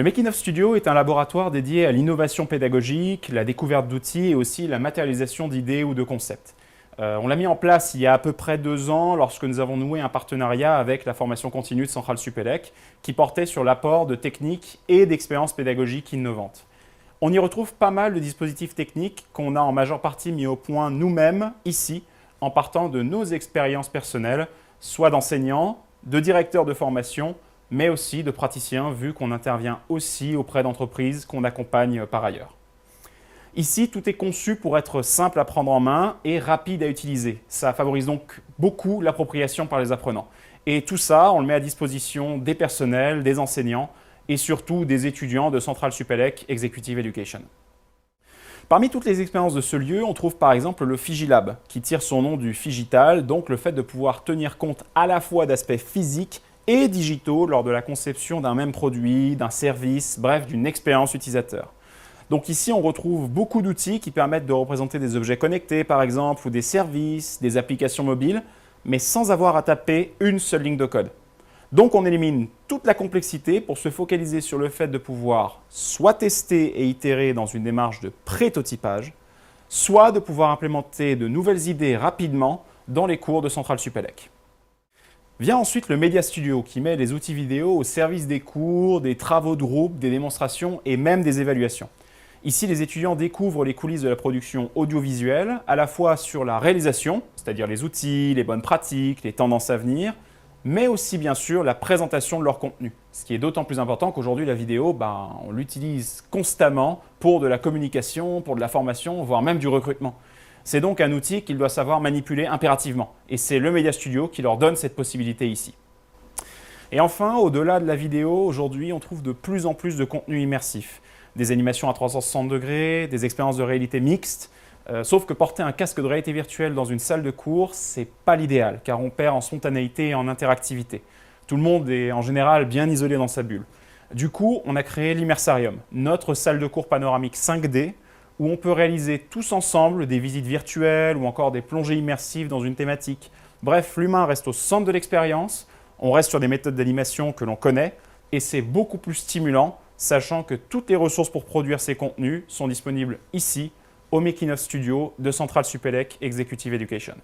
Le Making of Studio est un laboratoire dédié à l'innovation pédagogique, la découverte d'outils et aussi la matérialisation d'idées ou de concepts. On l'a mis en place il y a à peu près 2 ans lorsque nous avons noué un partenariat avec la formation continue de Centrale Supélec qui portait sur l'apport de techniques et d'expériences pédagogiques innovantes. On y retrouve pas mal de dispositifs techniques qu'on a en majeure partie mis au point nous-mêmes ici en partant de nos expériences personnelles, soit d'enseignants, de directeurs de formation, mais aussi de praticiens, vu qu'on intervient aussi auprès d'entreprises qu'on accompagne par ailleurs. Ici, tout est conçu pour être simple à prendre en main et rapide à utiliser. Ça favorise donc beaucoup l'appropriation par les apprenants. Et tout ça, on le met à disposition des personnels, des enseignants et surtout des étudiants de Centrale Supélec Executive Education. Parmi toutes les expériences de ce lieu, on trouve par exemple le Figilab, qui tire son nom du Figital, donc le fait de pouvoir tenir compte à la fois d'aspects physiques et digitaux lors de la conception d'un même produit, d'un service, bref, d'une expérience utilisateur. Donc ici, on retrouve beaucoup d'outils qui permettent de représenter des objets connectés, par exemple, ou des services, des applications mobiles, mais sans avoir à taper une seule ligne de code. Donc on élimine toute la complexité pour se focaliser sur le fait de pouvoir soit tester et itérer dans une démarche de prototypage, soit de pouvoir implémenter de nouvelles idées rapidement dans les cours de Centrale Supélec. Vient ensuite le Media Studio qui met les outils vidéo au service des cours, des travaux de groupe, des démonstrations et même des évaluations. Ici, les étudiants découvrent les coulisses de la production audiovisuelle, à la fois sur la réalisation, c'est-à-dire les outils, les bonnes pratiques, les tendances à venir, mais aussi bien sûr la présentation de leur contenu. Ce qui est d'autant plus important qu'aujourd'hui la vidéo, on l'utilise constamment pour de la communication, pour de la formation, voire même du recrutement. C'est donc un outil qu'ils doivent savoir manipuler impérativement. Et c'est le Media Studio qui leur donne cette possibilité ici. Et enfin, au-delà de la vidéo, aujourd'hui, on trouve de plus en plus de contenu immersif. Des animations à 360 degrés, des expériences de réalité mixte. Sauf que porter un casque de réalité virtuelle dans une salle de cours, c'est pas l'idéal, car on perd en spontanéité et en interactivité. Tout le monde est en général bien isolé dans sa bulle. Du coup, on a créé l'Immersarium, notre salle de cours panoramique 5D, où on peut réaliser tous ensemble des visites virtuelles ou encore des plongées immersives dans une thématique. Bref, l'humain reste au centre de l'expérience, on reste sur des méthodes d'animation que l'on connaît et c'est beaucoup plus stimulant, sachant que toutes les ressources pour produire ces contenus sont disponibles ici, au Making of Studio de Centrale Supélec Executive Education.